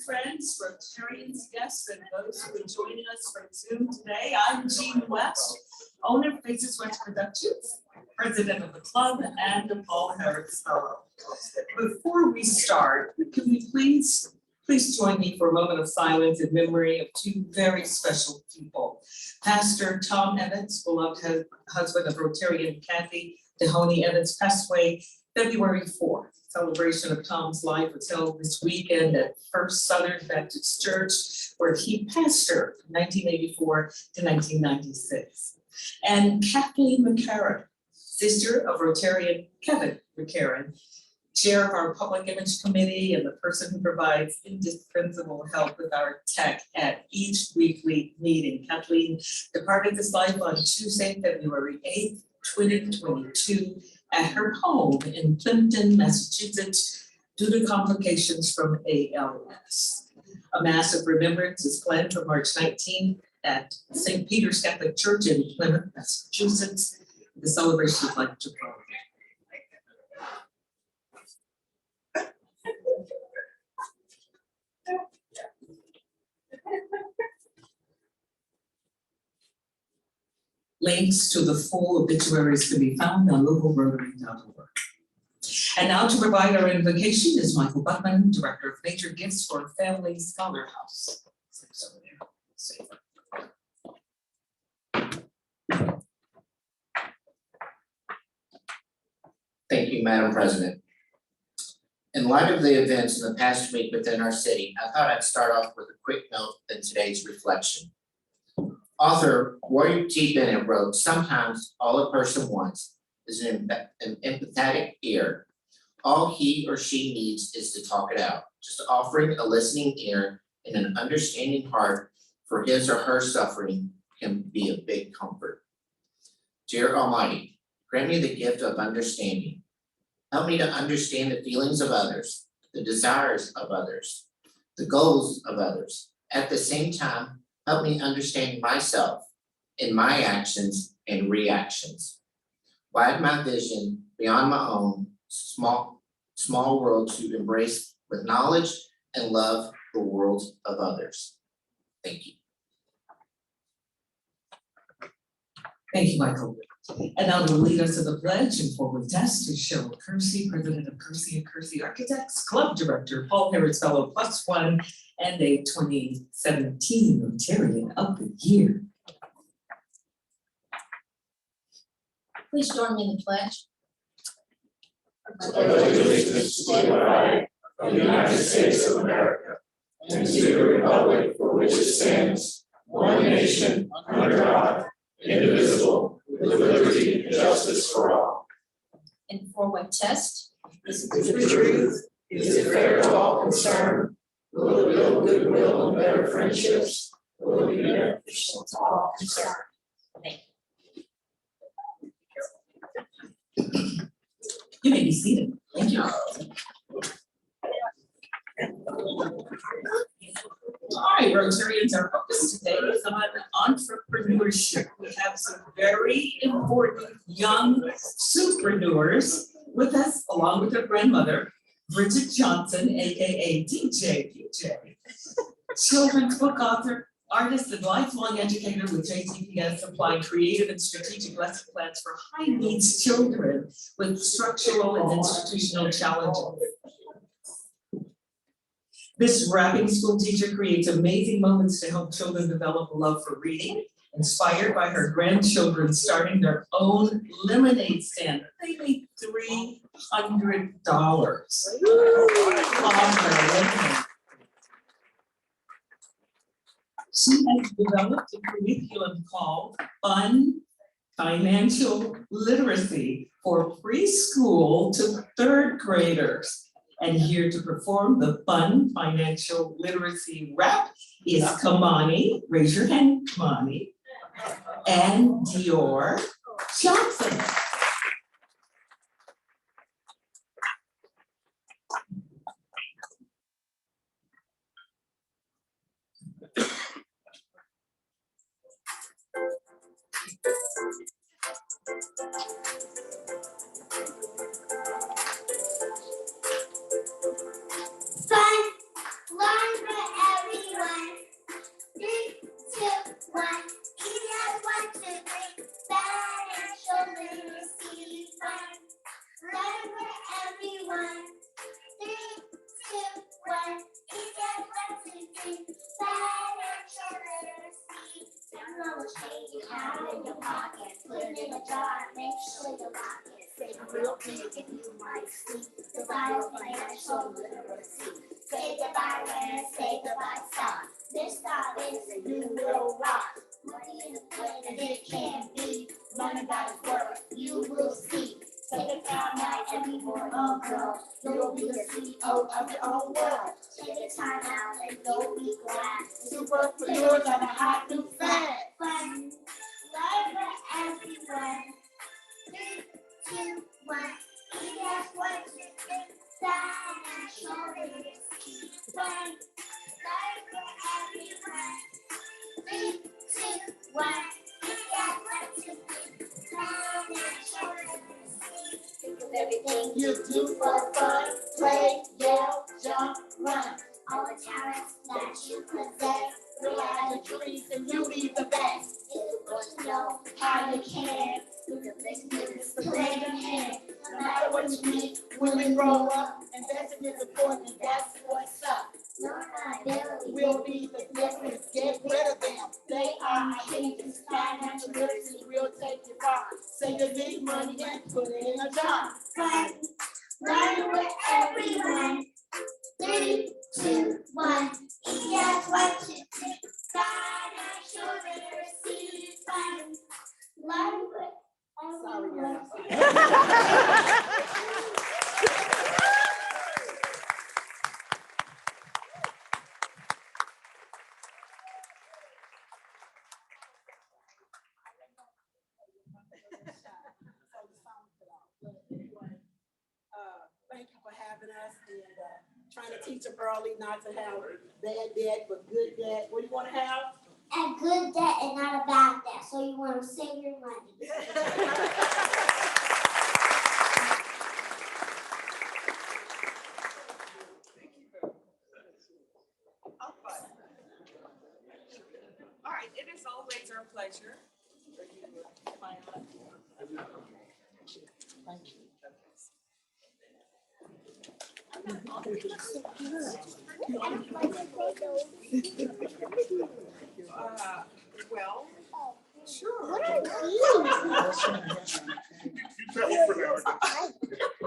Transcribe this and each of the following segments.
friends, Rotarians, guests, and those who are joining us from Zoom today. I'm Jean West, owner of Faces West Productions, president of the club, and a Paul Harris Fellow. Before we start, can we please join me for a moment of silence in memory of two very special people. Pastor Tom Evans, beloved husband of Rotarian Kathy Mahoney Evans, passed away February 4th. Celebration of Tom's life was held this weekend at First Southern Baptist Church, where he pastored from 1984 to 1996. And Kathleen McCarran, sister of Rotarian Kevin McCarran, chair of our Public Image Committee and the person who provides indispensable help with our tech at each weekly meeting. Kathleen departed this life on Tuesday, February 8th, 2022, at her home in Plimpton, Massachusetts, due to complications from ALS. A mass of remembrance is planned for March 19th at St. Peter's Catholic Church in Plymouth, Massachusetts. The celebration is like to follow. Links to the full obituaries can be found on localrotary.org. And now to provide our invocation is Michael Buckman, Director of Major Gifts for Family Scholar House. Thank you, Madam President. In light of the events in the past week within our city, I thought I'd start off with a quick note in today's reflection. Author Warren T. Bennett wrote, "Sometimes all a person wants is an empathetic ear. All he or she needs is to talk it out. Just offering a listening ear and an understanding heart for his or her suffering can be a big comfort. Dear Almighty, grant me the gift of understanding. Help me to understand the feelings of others, the desires of others, the goals of others. At the same time, help me understand myself in my actions and reactions. Widen my vision beyond my own small world to embrace with knowledge and love the world of others." Thank you. Thank you, Michael. And now to lead us to the pledge and forward test is Cheryl Kersey, president of Kersey & Kersey Architects, club director, Paul Harris Fellow +1, and a 2017 Rotarian of the Year. Please join me in the pledge. I pledge allegiance to the flag of the United States of America and to the republic for which it stands, one nation, under God, indivisible, with liberty and justice for all. In forward test. Is the truth? Is it fair to all concerned? Will it build goodwill and better friendships? Will it be beneficial to all concerned? Thank You may be seated. Thank you. All right, Rotarians, our focus today is on entrepreneurship. We have some very important young superpreneurs with us, along with their grandmother, Bridget Johnson, aka DJ PJ, children's book author, artist, and lifelong educator with JTPS, applying creative and strategic lesson plans for high needs children with structural and institutional challenges. This rapping school teacher creates amazing moments to help children develop a love for reading, inspired by her grandchildren starting their own lemonade stand. They made $300. She has developed a curriculum called Fun Financial Literacy for preschool to third graders. And here to perform the Fun Financial Literacy rap is Kamani, raise your hand, Kamani, and Dior Johnson. Fun, learn, money you have in your pocket, put it in a jar, make sure you lock it. Save real big and you might see the vital financial literacy. Say goodbye land, say goodbye stock. This stock is a new little rock. Money in a plane and it can be. Learn about its worth, you will see. Take a time out every morning, oh girl. You'll be the CEO of your own world. Take a time out and you'll be glad. Superpreneurs on a hot new fad. Fun, love for everyone. 3, 2, 1. Guess what? Financial literacy. Fun, love for everyone. 3, 2, 1. Guess what? Financial literacy. Think of everything you do for fun. Play, yell, jump, run. All the talents that you possess. Realize your dreams and you'll be the best. If you want to know how you can, you can make business to play your hand. No matter what you need, when we grow up, investing is important, that's what's up. No liability will be the difference. Get rid of them. They are agents. Financial literacy will take you far. Say you need money and put it in a jar. Fun, learn with everyone. 3, 2, 1. Guess what to do? Financial literacy fun. Learn with everyone. Thank you for having us and trying to teach them early not to have bad debt, but good debt. What do you want to have? A good debt and not a bad debt, so you want to save your money. All right, it is always our pleasure. Well, sure. What are these?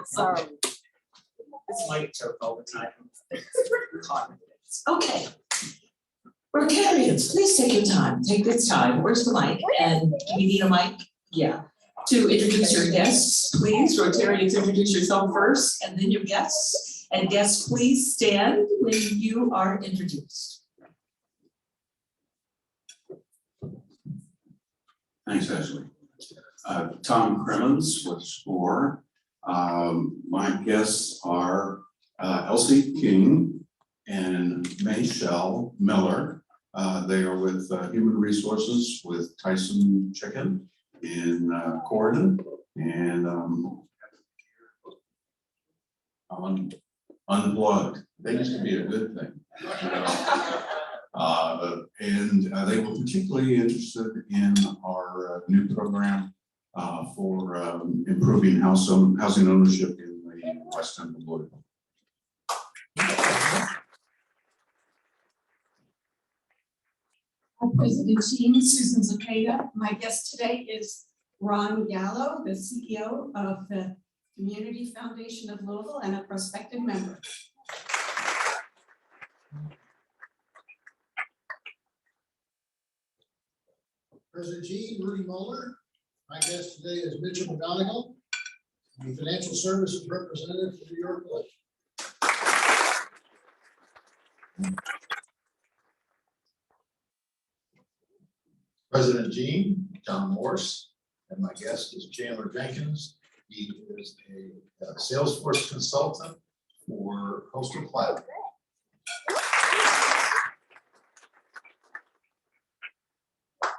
Sorry. It's light took all the time. Okay. Rotarians, please take your time. Take this time. Where's the mic? And do we need a mic? Yeah. To introduce your guests, please. Rotarians, introduce yourself first and then your guests. And guests, please stand when you are introduced. Thanks, Ashley. Tom Crimmins with SCORE. My guests are Elsie King and Michelle Miller. They are with Human Resources with Tyson Chicken in Corydon and Unplugged. They used to be a good thing. And they were particularly interested in our new program for improving housing ownership in the West End of Louisville. President Jean, Susan Zepeda. My guest today is Ron Gallo, the CEO of the Community Foundation of Louisville and a prospective member. President Jean, Rudy Mueller. My guest today is Mitchell McGonigal, the Financial Services Representative for New York Village. President Jean, John Morse, and my guest is Chandler Jenkins. He is a Salesforce consultant for Coastal Cloud.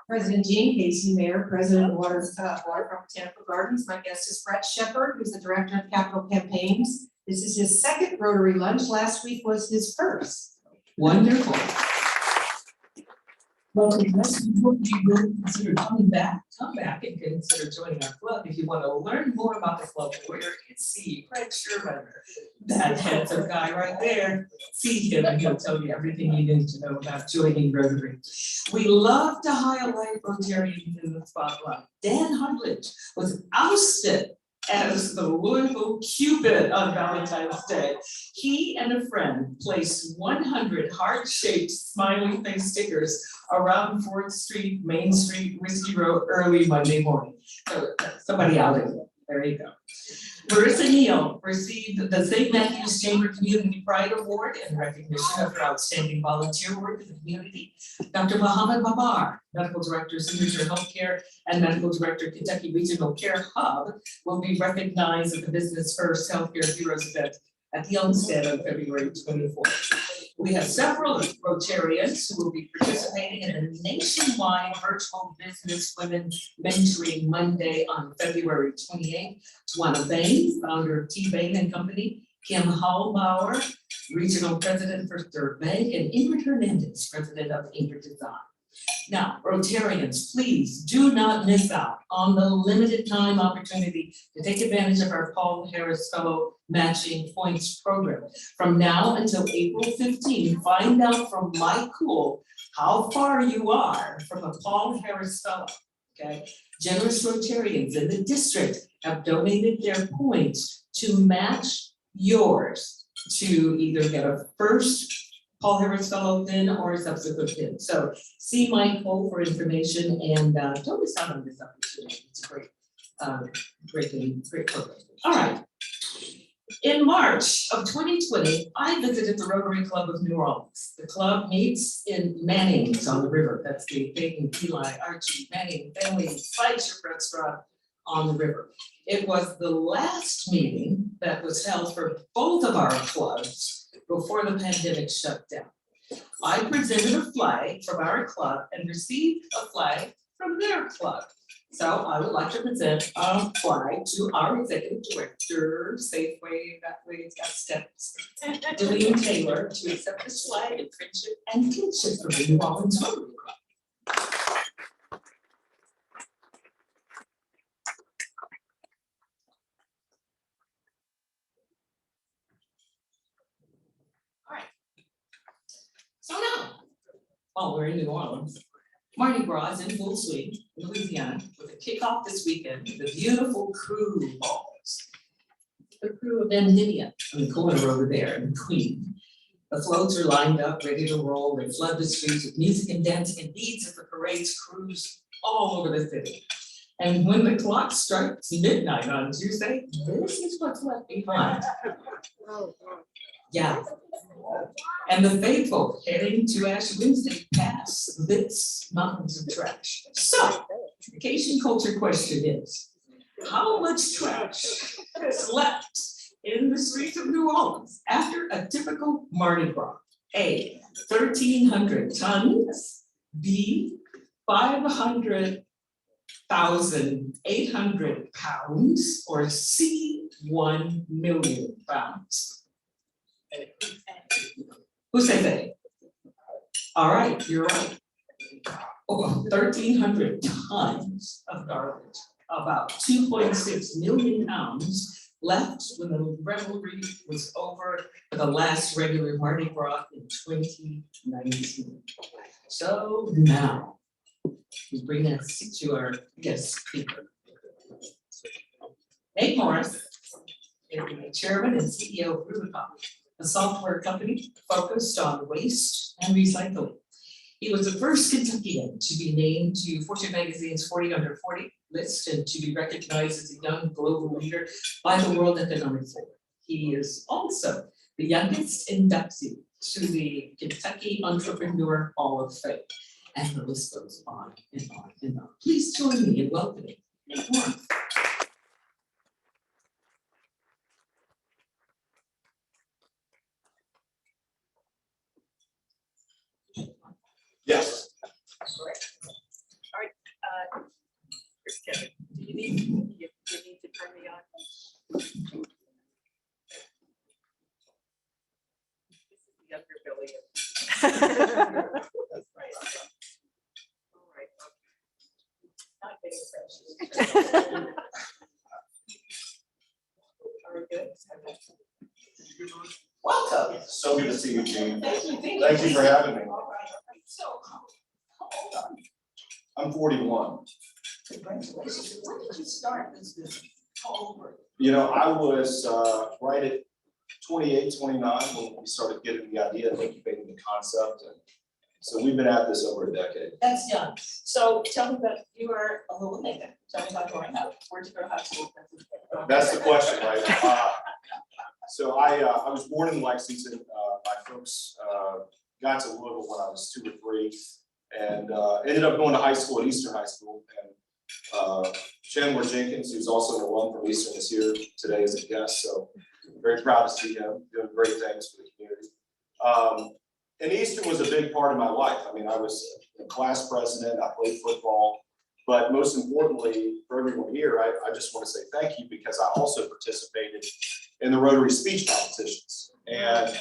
President Jean Casey, Mayor, President of Waterfront Botanical Gardens. My guest is Brett Shepard, who's the Director of Capital Campaigns. This is his second Rotary Lunch. Last week was his first. Wonderful. Welcome, guests. Before you will consider coming back, come back and consider joining our club. If you want to learn more about the club, where you can see Fred Sherman, that handsome guy right there. See him and he'll tell you everything you need to know about joining Rotary. We love to highlight Rotarians in the spotlight. Dan Hudlidge was ousted as the Louisville Cupid on Valentine's Day. He and a friend placed 100 heart-shaped smiley face stickers around 4th Street, Main Street, Whiskey Row early Monday morning. So somebody out of it. There you go. Marissa Neal received the St. Matthew's Chamber Community Pride Award in recognition of her outstanding volunteer work in the community. Dr. Mohammed Babar, Medical Director, Signature Healthcare, and Medical Director, Kentucky Regional Care Hub, will be recognized at the Business First Healthcare Heroes event at the Olmsted on February 24th. We have several Rotarians who will be participating in a nationwide virtual business women mentoring Monday on February 28th. Tawana Bain, founder of T. Bain and Company, Kim Hallbauer, Regional President for Third Bank, and Ingrid Hernandez, President of Ingrid Design. Now, Rotarians, please do not miss out on the limited time opportunity to take advantage of our Paul Harris Fellow Matching Points program. From now until April 15, find out from Mike Cool how far you are from a Paul Harris Fellow, okay? Generous Rotarians in the district have donated their points to match yours to either get a first Paul Harris Fellow pin or a subsequent pin. So see Mike Cole for information and don't miss out on this opportunity. It's a great program. All right. In March of 2020, I visited the Rotary Club of New Orleans. The club meets in Manning's on the river. That's the Bacon, Eli, Archie, Manning family flagship restaurant on the river. It was the last meeting that was held for both of our clubs before the pandemic shut down. I presented a flag from our club and received a flag from their club. So I would like to present a flag to our executive director, Safeway, that way it's got steps, Deline Taylor, to accept this flag in friendship and kinship from the New Orleans Rotary Club. So now, while we're in New Orleans, Mardi Gras is in full swing in Louisiana with a kickoff this weekend with the beautiful crew balls. The crew of Endymion on the corner over there in Queen. The floats are lined up, ready to roll. They flood the streets with music and dancing and beads as the parades cruise all over the city. And when the clock strikes midnight on Tuesday, this is what's left behind. Yeah. And the faithful heading to Ash Wednesday pass this mountains of trash. So, the Cajun culture question is, how much trash is left in the streets of New Orleans after a typical Mardi Gras? A, 1,300 tons. B, 500,800 pounds. Or C, 1 million pounds. Who said that? All right, you're right. Oh, 1,300 tons of garbage, about 2.6 million pounds left when the revelry was over for the last regular Mardi Gras in 2019. So now, we bring us to our guest speaker. Nate Morris is the Chairman and CEO of Rubicon, a software company focused on waste and recycling. He was the first Kentuckian to be named to Fortune magazine's 40 Under 40 list and to be recognized as a young global leader by the World Economic Forum. He is also the youngest inductee to the Kentucky Entrepreneur Hall of Fame. And the list goes on and on and on. Please join me in welcoming Nate Morris. Yes. All right, Kevin, do you need to turn me on? This is the underbelly of. That's right. Not getting precious. Very good. Welcome. So good to see you, Gene. Thank you for having me. All right. So, how old are you? I'm 41. Congratulations. When did you start this business? How old were You know, I was right at 28, 29 when we started getting the idea and incubating the concept. And so we've been at this over a decade. That's young. So tell me about, you were a little nigga. Tell me about growing up. Where'd you go to high school? That's the question, right? So I was born in Lexington. My folks got to Louisville when I was 2 or 3 and ended up going to high school at Eastern High School. And Chandler Jenkins, who's also an alum from Eastern, is here today as a guest. So I'm very proud to see him doing great things for the community. And Eastern was a big part of my life. I mean, I was a class president, I played football, but most importantly, for everyone here, I just want to say thank you because I also participated in the Rotary speech competitions. And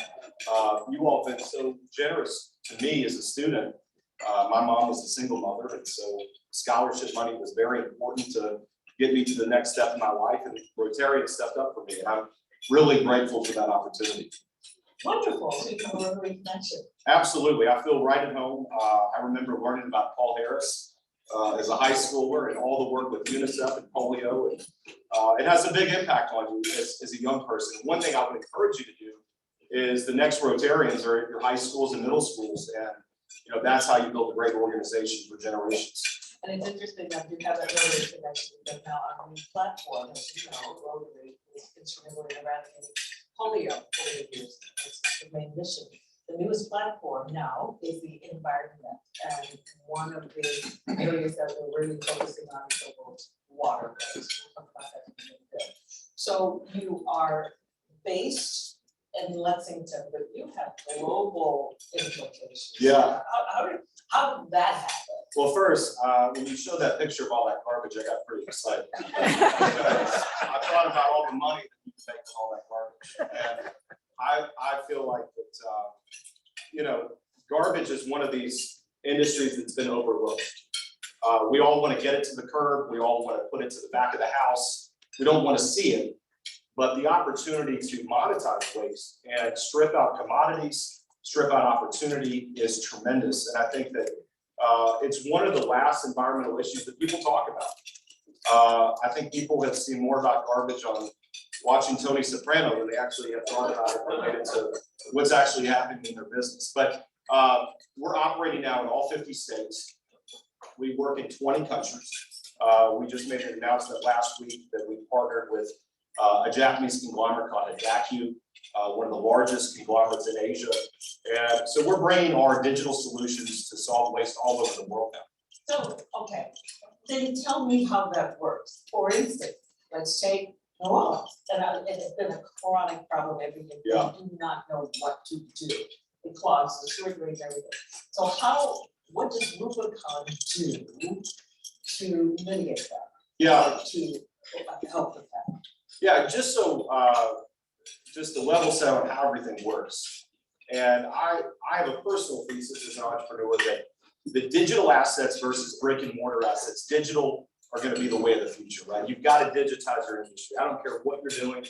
you all have been so generous to me as a student. My mom was a single mother, and so scholarship money was very important to get me to the next step in my life, and Rotarians stepped up for me, and I'm really grateful for that opportunity. Wonderful. So you have a Rotary connection. Absolutely. I feel right at home. I remember learning about Paul Harris as a high schooler and all the work with UNICEF and polio. And it has a big impact on you as a young person. One thing I would encourage you to do is the next Rotarians are at your high schools and middle schools. And you know, that's how you build a great organization for generations. And it's interesting that you have that Rotary connection because now on the platform, as you know, Rotary is instrumental in eradicating polio years. It's the main mission. The newest platform now is the environment, and one of the areas that we're really focusing on is the water. We'll talk about that in a bit. So you are based in Lexington, but you have global implications. Yeah. How did that happen? Well, first, when you showed that picture of all that garbage, I got pretty excited. I thought about all the money that you make with all that garbage. And I feel like that, you know, garbage is one of these industries that's been overlooked. We all want to get it to the curb. We all want to put it to the back of the house. We don't want to see it. But the opportunity to monetize waste and strip out commodities, strip out opportunity is tremendous. And I think that it's one of the last environmental issues that people talk about. I think people have seen more about garbage on watching Tony Soprano than they actually have thought about it related to what's actually happening in their business. But we're operating now in all 50 states. We work in 20 countries. We just made an announcement last week that we partnered with a Japanese conglomerate called Inductee, one of the largest conglomerates in Asia. And so we're bringing our digital solutions to solve waste all over the world now. So, okay, then tell me how that works. For instance, let's take New Orleans, and it's been a chronic problem every year. Yeah. They do not know what to do. It clogs the sewer drains, everything. So what does Rubicon do to mitigate that? Yeah. To help with that? Yeah, just so, just to level set on how everything works. And I have a personal thesis as an entrepreneur that the digital assets versus brick and mortar assets, digital are going to be the way of the future, right? You've got to digitize your industry. I don't care what you're doing.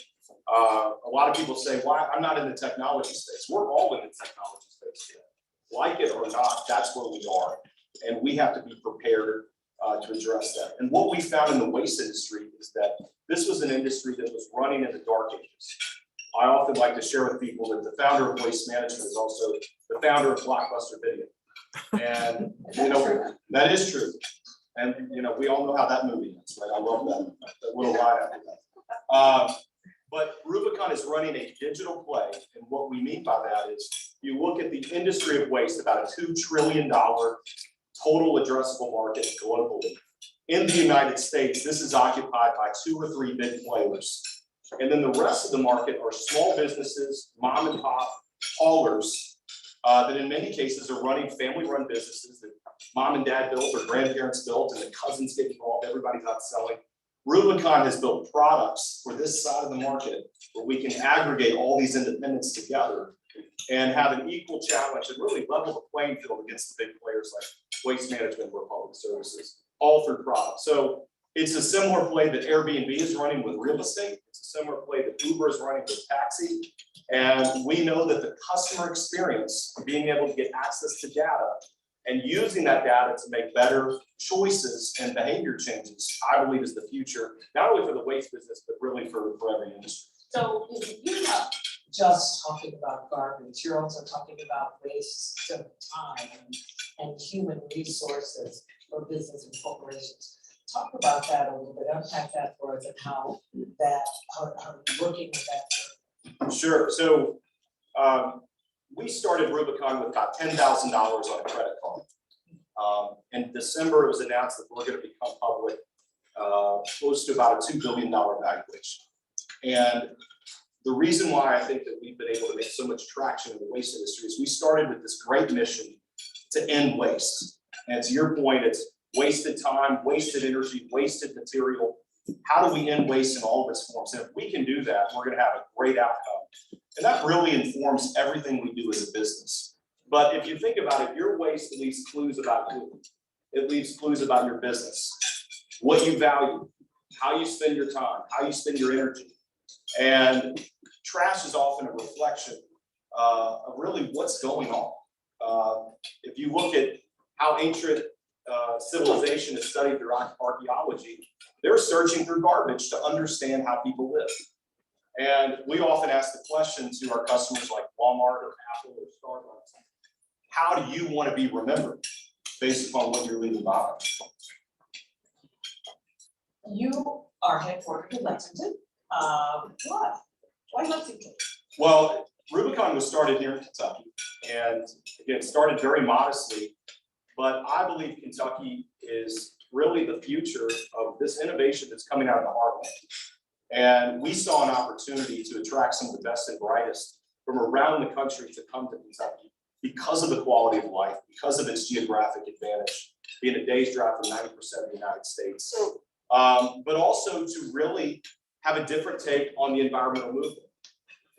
A lot of people say, why I'm not in the technology space. We're all in the technology space today. Like it or not, that's where we are. And we have to be prepared to address that. And what we found in the waste industry is that this was an industry that was running in the dark ages. I often like to share with people that the founder of Waste Management is also the founder of Blockbuster Video. And, you know, that is true. And, you know, we all know how that movie ends, right? I love that little line after that. But Rubicon is running a digital play. And what we mean by that is you look at the industry of waste, about a $2 trillion total addressable market globally. In the United States, this is occupied by 2 or 3 big players. And then the rest of the market are small businesses, mom and pop haulers that in many cases are running family-run businesses that mom and dad built or grandparents built and the cousins get involved, everybody's out selling. Rubicon has built products for this side of the market where we can aggregate all these independents together and have an equal challenge and really level the playing field against the big players like Waste Management or Public Services. all through product. So it's a similar play that Airbnb is running with real estate. It's a similar play that Uber is running with taxi. And we know that the customer experience, being able to get access to data and using that data to make better choices and behavior changes, I believe is the future, not only for the waste business, but really for every industry. So you're not just talking about garbage, you're also talking about waste of time and human resources for business and corporations. Talk about that a little bit, unpack that for us and how you're working with that. Sure. So we started Rubicon with about $10,000 on a credit card. In December, it was announced that we're going to become public, close to about a $2 billion valuation. And the reason why I think that we've been able to make so much traction in the waste industry is we started with this great mission to end waste. And to your point, it's wasted time, wasted energy, wasted material. How do we end waste in all of its forms? And if we can do that, we're going to have a great outcome. And that really informs everything we do as a business. But if you think about it, your waste leaves clues about you. It leaves clues about your business, what you value, how you spend your time, how you spend your energy. And trash is often a reflection of really what's going on. If you look at how ancient civilization is studied through archaeology, they're searching through garbage to understand how people live. And we often ask the question to our customers like Walmart or Apple or Starbucks, how do you want to be remembered based upon what you're leaving behind? You are headquartered in Lexington. Why Lexington? Well, Rubicon was started here in Kentucky, and again, started very modestly, but I believe Kentucky is really the future of this innovation that's coming out of the heartland. And we saw an opportunity to attract some of the best and brightest from around the country to come to Kentucky because of the quality of life, because of its geographic advantage, being a day's drive from 90% of the United States. But also to really have a different take on the environmental movement.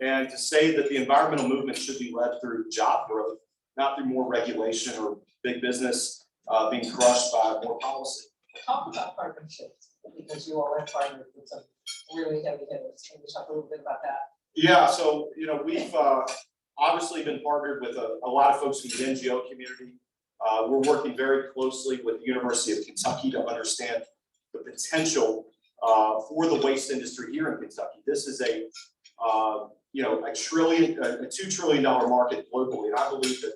And to say that the environmental movement should be led through job growth, not through more regulation or big business being crushed by more policy. Talk about partnerships, because you all have partnered with some really heavy hitters. Can you talk a little bit about that? Yeah, so we've obviously been partnered with a lot of folks in the NGO community. We're working very closely with the University of Kentucky to understand the potential for the waste industry here in Kentucky. This is a $2 trillion market globally, and I believe that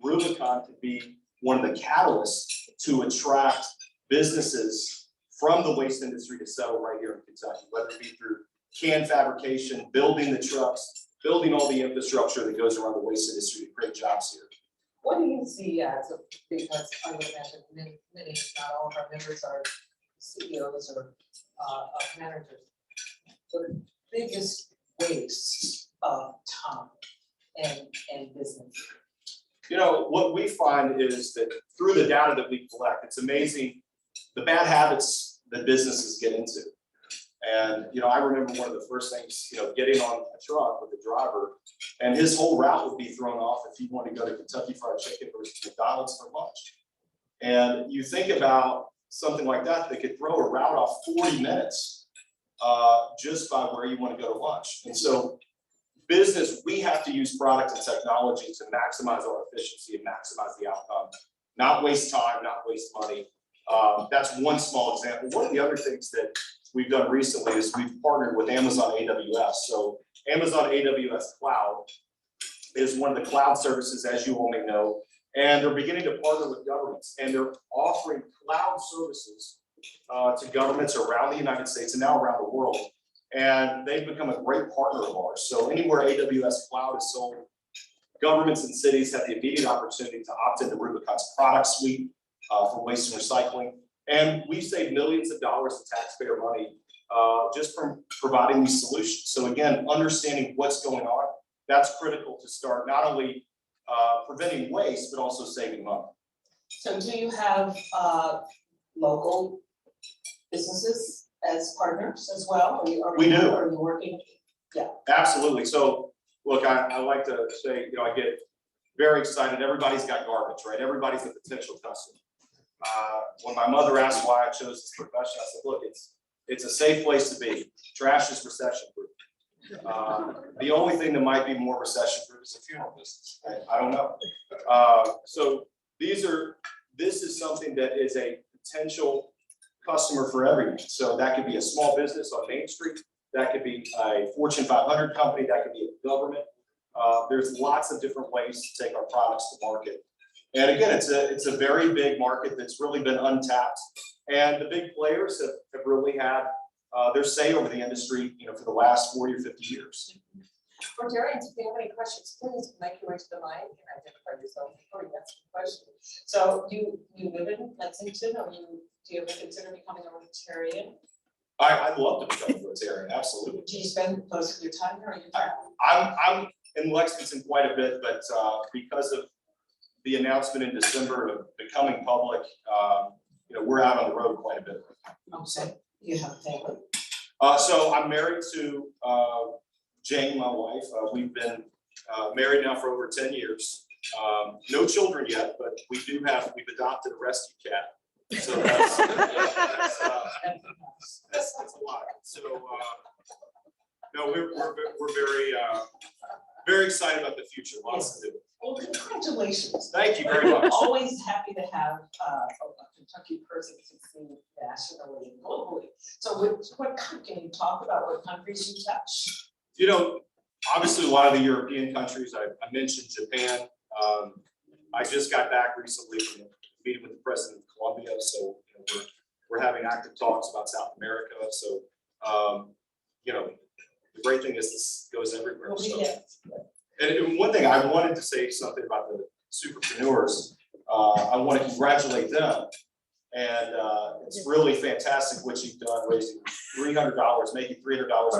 Rubicon could be one of the catalysts to attract businesses from the waste industry to settle right here in Kentucky, whether it be through can fabrication, building the trucks, building all the infrastructure that goes around the waste industry to create jobs here. What do you see as because I would imagine many, if not all of our members are CEOs or managers, the biggest waste of time and business? What we find is that through the data that we collect, it's amazing the bad habits that businesses get into. And, I remember one of the first things, getting on a truck with the driver, and his whole route would be thrown off if he wanted to go to Kentucky Fried Chicken versus McDonald's for lunch. And you think about something like that, they could throw a route off 40 minutes just by where you want to go to lunch. And so business, we have to use product and technology to maximize our efficiency and maximize the outcome, not waste time, not waste money. That's one small example. One of the other things that we've done recently is we've partnered with Amazon AWS. So Amazon AWS Cloud is one of the cloud services, as you all may know, and they're beginning to partner with governments, and they're offering cloud services to governments around the United States and now around the world. And they've become a great partner of ours. So anywhere AWS Cloud is sold, governments and cities have the immediate opportunity to opt into Rubicon's product suite for waste and recycling. And we've saved millions of dollars of taxpayer money just from providing these solutions. So again, understanding what's going on, that's critical to start not only preventing waste, but also saving money. So do you have local businesses as partners as well? We do. Are you working? Yeah. Absolutely. So look, I like to say, I get very excited. Everybody's got garbage, right? Everybody's a potential customer. When my mother asked why I chose this profession, I said, look, it's a safe place to be. Trash is recession proof. The only thing that might be more recession proof is a funeral business. I don't know. So this is something that is a potential customer for everyone. So that could be a small business on Main Street. That could be a Fortune 500 company. That could be a government. There's lots of different ways to take our products to market. And again, it's a very big market that's really been untapped. And the big players have really had their say over the industry, for the last 40 or 50 years. Rotarians, if you have any questions, please make your way to the mic and identify yourself before you ask a question. So you live in Lexington, or do you ever consider becoming a Rotarian? I'd love to become a Rotarian, absolutely. Do you spend most of your time here, or you travel? I'm in Lexington quite a bit, but because of the announcement in December of becoming public, we're out on the road quite a bit. Okay, you have a family? So I'm married to Jane, my wife. We've been married now for over 10 years. No children yet, but we've adopted a rescue cat. So that's a lot. So no, we're very excited about the future. Lots to do. Well, congratulations. Thank you very much. Always happy to have a Kentucky person succeed nationally and globally. So what can you talk about? What countries you touch? Obviously a lot of the European countries. I mentioned Japan. I just got back recently from a meeting with the president of Colombia. So we're having active talks about South America. So the great thing is this goes everywhere. So. And one thing I wanted to say something about the superpreneurs. I want to congratulate them, and it's really fantastic what you've done, raising $300, making $300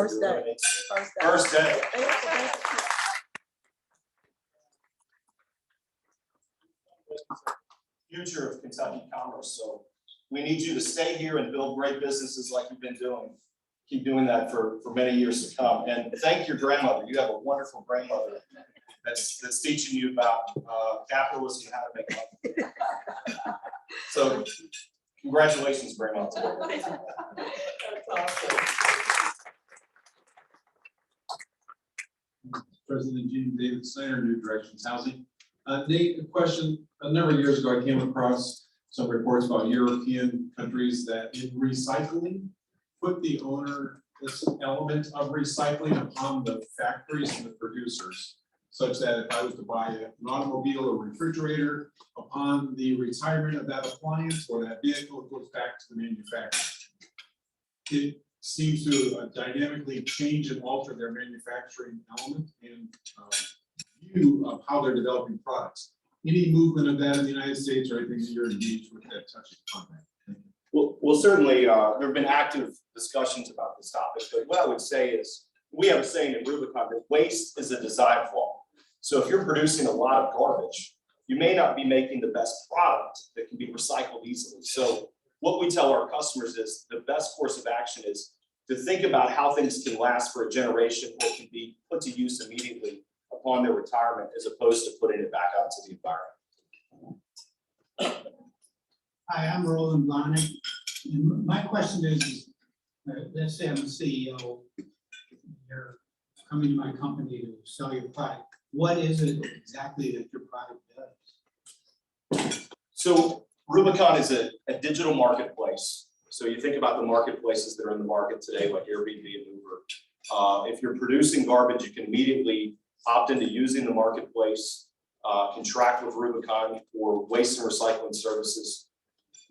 first day. Future of Kentucky commerce. So we need you to stay here and build great businesses like you've been doing. Keep doing that for many years to come. And thank your grandmother. You have a wonderful grandmother that's teaching you about capitalism and how to make money. So congratulations, Grandma. President Gene David Snyder, New Directions Housing. Nate, a question. A number of years ago, I came across some reports about European countries that in recycling put the owner, this element of recycling upon the factories and the producers, such that if I was to buy an automobile or refrigerator, upon the retirement of that appliance or that vehicle, it goes back to the manufacturer. It seems to dynamically change and alter their manufacturing element and view of how they're developing products. Any movement of that in the United States or anything that you're engaged with that touches upon that? Well, certainly there have been active discussions about this topic, but what I would say is we have a saying at Rubicon that waste is a design flaw. So if you're producing a lot of garbage, you may not be making the best product that can be recycled easily. So what we tell our customers is the best course of action is to think about how things can last for a generation or can be put to use immediately upon their retirement, as opposed to putting it back out to the environment. Hi, I'm Roland Blahnik. My question is, let's say I'm a CEO, you're coming to my company to sell your product. What is it exactly that your product does? So Rubicon is a digital marketplace. So you think about the marketplaces that are in the market today, like Airbnb and Uber. If you're producing garbage, you can immediately opt into using the marketplace, contract with Rubicon for waste and recycling services.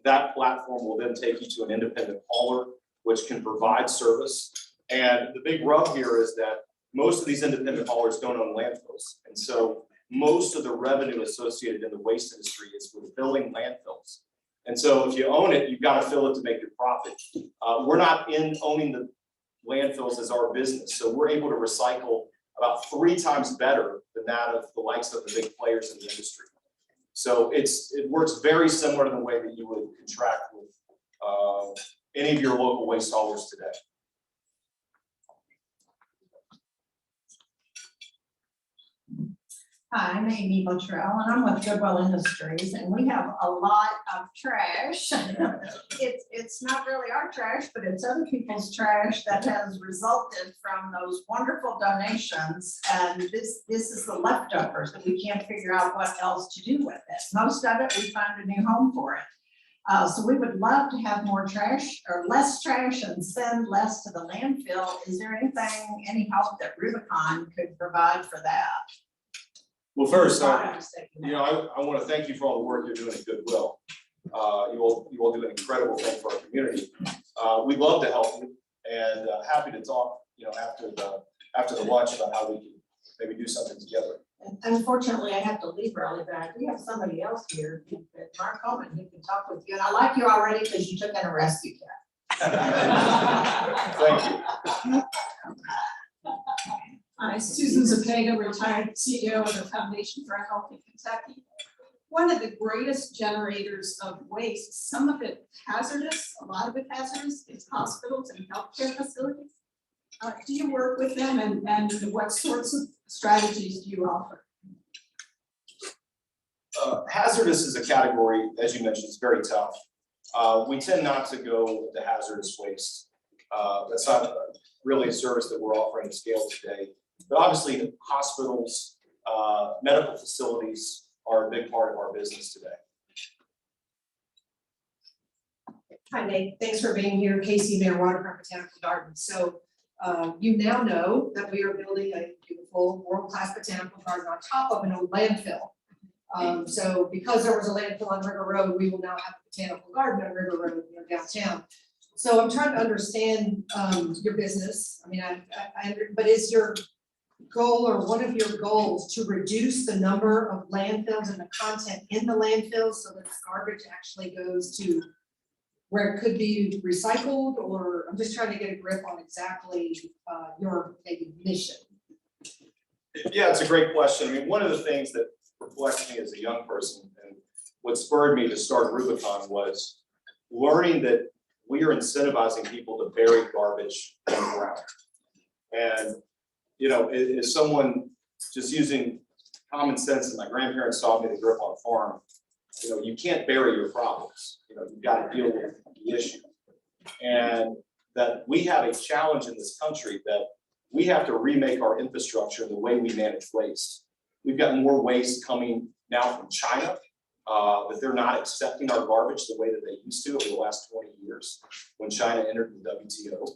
That platform will then take you to an independent hauler, which can provide service. And the big rub here is that most of these independent haulers don't own landfills. And so most of the revenue associated in the waste industry is with filling landfills. And so if you own it, you've got to fill it to make your profit. We're not in owning the landfills as our business. So we're able to recycle about 3 times better than that of the likes of the big players in the industry. So it works very similar to the way that you would contract with any of your local waste haulers today. Hi, I'm Amy Luttrell, and I'm with Goodwill Industries, and we have a lot of trash. It's not really our trash, but it's other people's trash that has resulted from those wonderful donations. And this is the leftovers that we can't figure out what else to do with it. Most of it, we found a new home for it. So we would love to have more trash or less trash and send less to the landfill. Is there anything, any help that Rubicon could provide for that? Well, first, I want to thank you for all the work you're doing at Goodwill. You all do an incredible thing for our community. We'd love to help you and happy to talk, after the lunch about how we can maybe do something together. Unfortunately, I have to leave early, but I do have somebody else here, Mark Coleman, who can talk with you. And I like you already because you took in a rescue cat. Thank you. Hi, Susan Zepeda, retired CEO of the Foundation for a Healthy Kentucky. One of the greatest generators of waste, some of it hazardous, a lot of it hazardous, is hospitals and healthcare facilities. Do you work with them, and what sorts of strategies do you offer? Hazardous is a category, as you mentioned, is very tough. We tend not to go with the hazardous waste. That's not really a service that we're offering at scale today. But obviously, hospitals, medical facilities are a big part of our business today. Hi, Nate. Thanks for being here. Casey, Mayor, Waterfront Botanical Gardens. So you now know that we are building a beautiful world-class botanical garden on top of an old landfill. So because there was a landfill on River Road, we will now have a botanical garden on River Road near downtown. So I'm trying to understand your business. I mean, but is your goal or one of your goals to reduce the number of landfills and the content in the landfills so that the garbage actually goes to where it could be recycled? Or I'm just trying to get a grip on exactly your maybe mission. Yeah, it's a great question. I mean, one of the things that perplexed me as a young person and what spurred me to start Rubicon was learning that we are incentivizing people to bury garbage in the ground. And, as someone just using common sense, and my grandparents taught me to grow up on a farm, you can't bury your problems. You've got to deal with the issue. And that we have a challenge in this country that we have to remake our infrastructure and the way we manage waste. We've got more waste coming now from China, that they're not accepting our garbage the way that they used to over the last 20 years when China entered the WTO.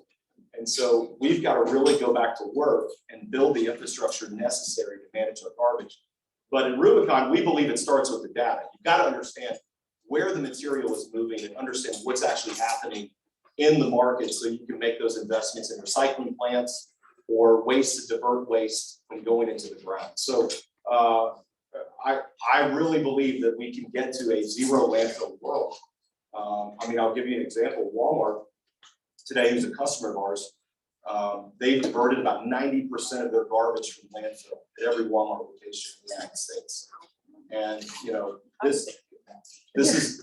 And so we've got to really go back to work and build the infrastructure necessary to manage our garbage. But in Rubicon, we believe it starts with the data. You've got to understand where the material is moving and understand what's actually happening in the market so you can make those investments in recycling plants or ways to divert waste from going into the ground. So I really believe that we can get to a zero landfill world. I'll give you an example. Walmart today, who's a customer of ours, they've diverted about 90% of their garbage from landfill at every Walmart location in the United States. And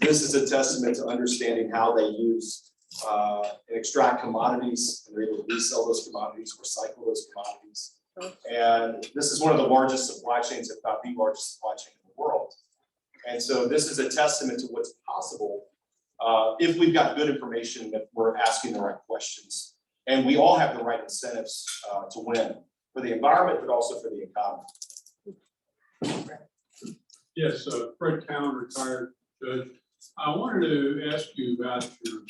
this is a testament to understanding how they use and extract commodities, and they're able to resell those commodities, recycle those commodities. And this is one of the largest supply chains, if not the largest supply chain in the world. And so this is a testament to what's possible if we've got good information, that we're asking the right questions. And we all have the right incentives to win for the environment, but also for the economy. Yes, Fred Cowan, retired judge. I wanted to ask you about your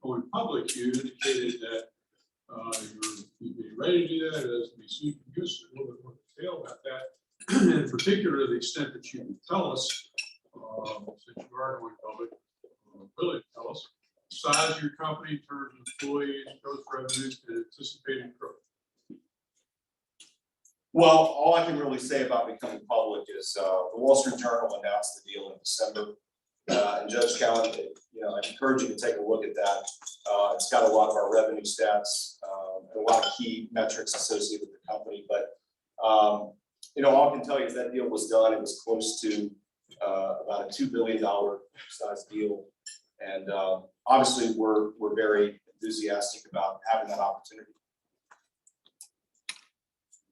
going public. You indicated that you'd be ready to do that as we see. Give us a little bit more detail about that, and in particular, the extent that you can tell us, since you are going public, really tell us the size of your company in terms of employees, gross revenues, and anticipated growth. Well, all I can really say about becoming public is the Wall Street Journal announced the deal in December. And Judge Cowan, I encourage you to take a look at that. It's got a lot of our revenue stats, and a lot of key metrics associated with the company. But all I can tell you is that deal was done. It was close to about a $2 billion size deal. And obviously, we're very enthusiastic about having that opportunity.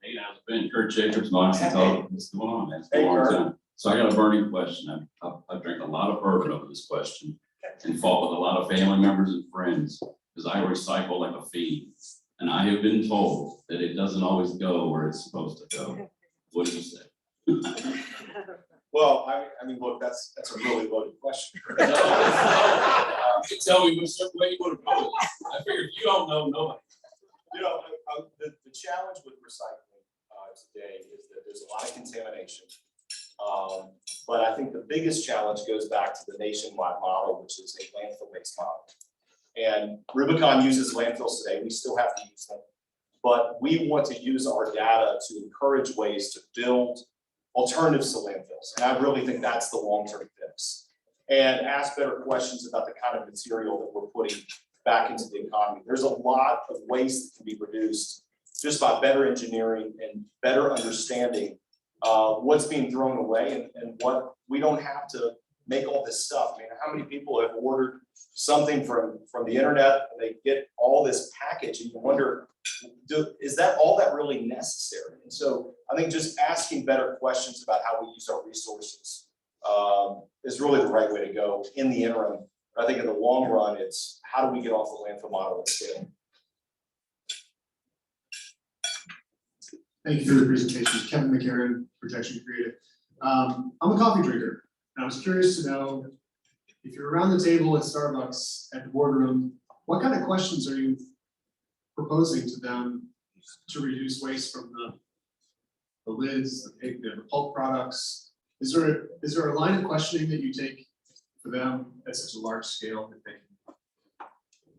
Hey, how's it been? Kurt Jacobs, Lexington. What's going on, man? It's been a Hey, long Kurt. time. So I got a burning question. I've drank a lot of bourbon over this question and fought with a lot of family members and friends because I recycle like a fiend. And I have been told that it doesn't always go where it's supposed to go. What do you say? Well, I mean, look, that's a really loaded question. Tell me which way you want to go. I figured if you don't know, nobody. You know, the challenge with recycling today is that there's a lot of contamination. But I think the biggest challenge goes back to the nationwide model, which is a landfill-based model. And Rubicon uses landfills today. We still have to use them. But we want to use our data to encourage ways to build alternatives to landfills. And I really think that's the long-term fix. And ask better questions about the kind of material that we're putting back into the economy. There's a lot of waste that can be reduced just by better engineering and better understanding what's being thrown away and what we don't have to make all this stuff. I mean, how many people have ordered something from the internet and they get all this package and you wonder, is that all that really necessary? And so I think just asking better questions about how we use our resources is really the right way to go in the interim. But I think in the long run, it's how do we get off the landfill model at scale? Thank you for the presentation. Kevin McCarran, Protection Creative. I'm a coffee drinker, and I was curious to know if you're around the table at Starbucks at the boardroom, what kind of questions are you proposing to them to reduce waste from the lids, the pulp products? Is there a line of questioning that you take for them at such a large scale that they can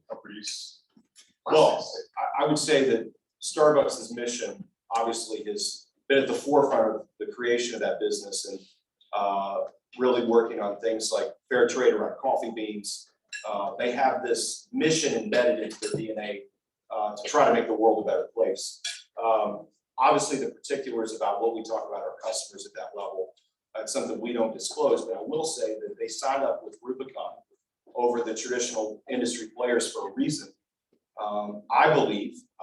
help reduce plastics? Well, I would say that Starbucks' mission obviously has been at the forefront of the creation of that business and really working on things like fair trade around coffee beans. They have this mission embedded into their DNA to try to make the world a better place. Obviously, the particulars about what we talk about our customers at that level, it's something we don't disclose, but I will say that they signed up with Rubicon over the traditional industry players for a reason. I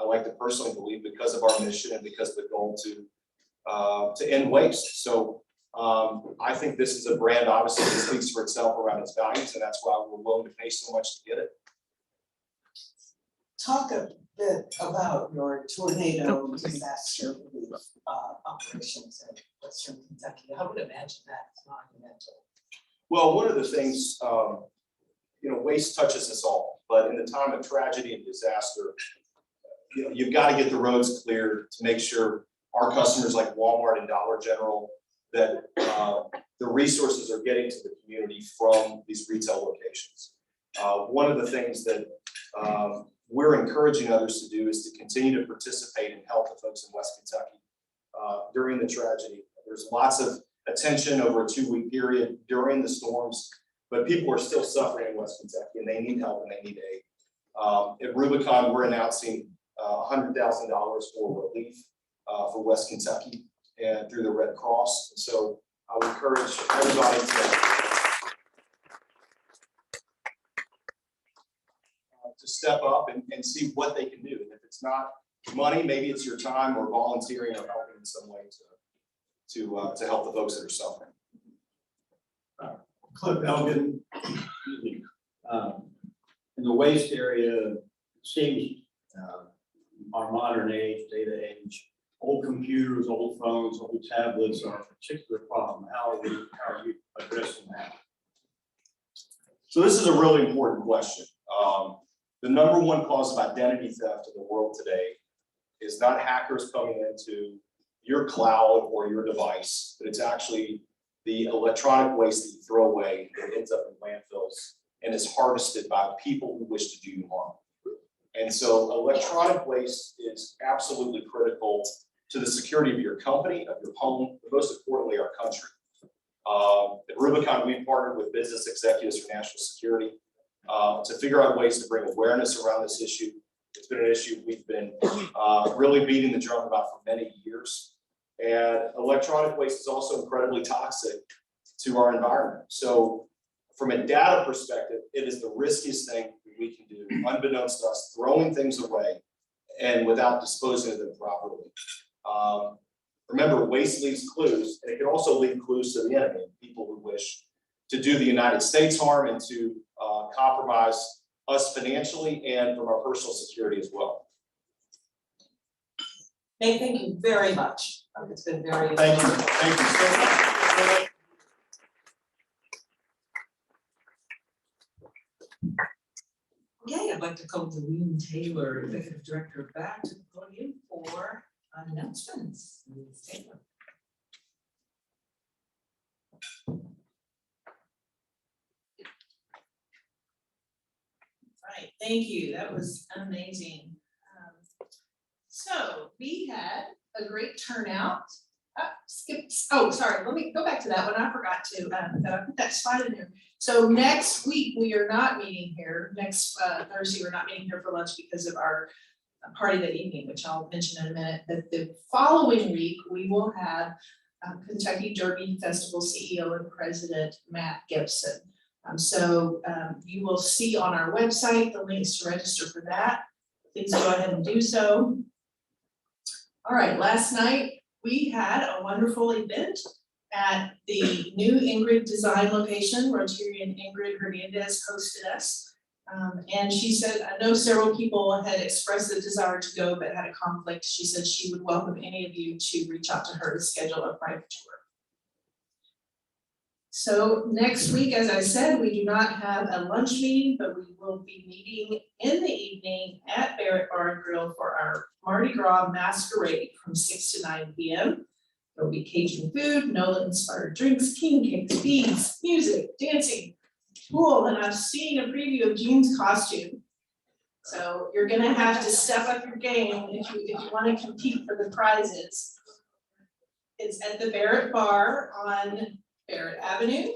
like to personally believe because of our mission and because of the goal to end waste. So I think this is a brand obviously that speaks for itself around its values, and that's why we're willing to pay so much to get it. Talk a bit about your tornado disaster relief operations in Western Kentucky. I would imagine that's monumental. Well, one of the things, waste touches us all, but in the time of tragedy and disaster, you've got to get the roads cleared to make sure our customers like Walmart and Dollar General, that the resources are getting to the community from these retail locations. One of the things that we're encouraging others to do is to continue to participate and help the folks in West Kentucky during the tragedy. There's lots of attention over a 2-week period during the storms, but people are still suffering in West Kentucky and they need help and they need aid. At Rubicon, we're announcing $100,000 for relief for West Kentucky and through the Red Cross. And so I would encourage everybody to step up and see what they can do. And if it's not money, maybe it's your time or volunteering or helping in some way to help the folks that are suffering. Cliff Elgin, in the waste area, it seems our modern age, data age, old computers, old phones, old tablets are a particular problem. How are you addressing that? So this is a really important question. The number one cause of identity theft in the world today is not hackers coming into your cloud or your device, but it's actually the electronic waste that you throw away that ends up in landfills and is harvested by people who wish to do you harm. And so electronic waste is absolutely critical to the security of your company, of your home, but most importantly, our country. At Rubicon, we've partnered with business executives for national security to figure out ways to bring awareness around this issue. It's been an issue we've been really beating the drum about for many years. And electronic waste is also incredibly toxic to our environment. So from a data perspective, it is the riskiest thing we can do, unbeknownst to us, throwing things away and without disposing of them properly. Remember, waste leaves clues, and it can also leave clues to the enemy, people who wish to do the United States harm and to compromise us financially and from our personal security as well. Nate, thank you very much. It's been very. Thank you so much. Okay, I'd like to call Delene Taylor, Executive Director, back to the podium for announcements. Ms. Taylor. Right, thank you, that was amazing. So we had a great turnout. Sorry, let me go back to that one, I forgot to, I put that slide in there. So next week, we are not meeting here, next Thursday, we're not meeting here for lunch because of our party that evening, which I'll mention in a minute. But the following week, we will have Kentucky Derby Festival CEO and President Matt Gibson. So you will see on our website the links to register for that. Please go ahead and do so. All right, last night we had a wonderful event at the new Ingrid Design location. Rotarian Ingrid Hernandez hosted us. And she said, I know several people had expressed the desire to go, but had a conflict. She said she would welcome any of you to reach out to her to schedule a private tour. So next week, as I said, we do not have a lunch meeting, but we will be meeting in the evening at Barrett Bar and Grill for our Mardi Gras masquerade from 6 to 9 p.m. There will be Cajun food, NOLA-inspired drinks, king cakes, beads, music, dancing, pool, and I've seen a preview of Jean's costume. So you're gonna have to step up your game if you want to compete for the prizes. It's at the Barrett Bar on Barrett Avenue.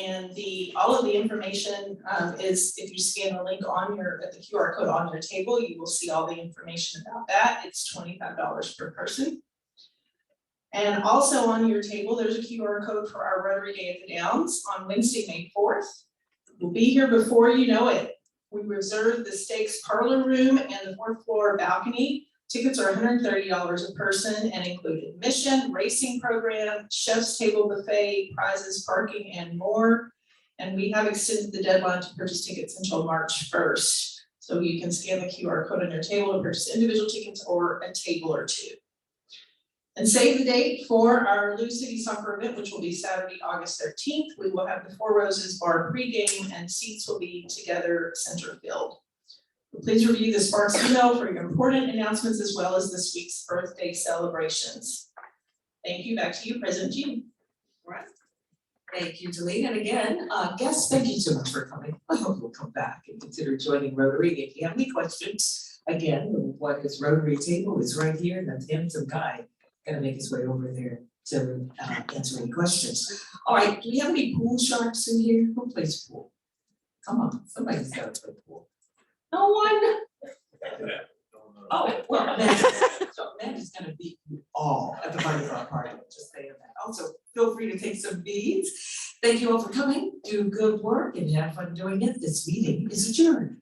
And all of the information is, if you scan the link at the QR code on your table, you will see all the information about that. It's $25 per person. And also on your table, there's a QR code for our Rotary Day at the Downs on Wednesday, May 4th. We'll be here before you know it. We reserved the Steaks Parlor Room and the 4th floor balcony. Tickets are $130 a person and include admission, racing program, chef's table buffet, prizes, parking, and more. And we have extended the deadline to purchase tickets until March 1st. So you can scan the QR code on your table to purchase individual tickets or a table or two. And save the date for our Lou City Soccer event, which will be Saturday, August 13th. We will have the Four Roses Bar pregame and seats will be together center field. Please review the Sparks email for your important announcements as well as this week's birthday celebrations. Thank you. Back to you, President Jean. All right. Thank you, Delene. And again, guests, thank you so much for coming. I hope you'll come back and consider joining Rotary. If you have any questions, again, what is Rotary table is right here. And that handsome guy gonna make his way over there to answer any questions. All right, do we have any pool sharks in here? Who plays pool? Come on, somebody's gotta play pool. No one? Oh, well, Amanda's gonna beat you all at the Mardi Gras party, just saying that. Also, feel free to take some beads. Thank you all for coming, do good work and have fun doing it. This meeting is adjourned.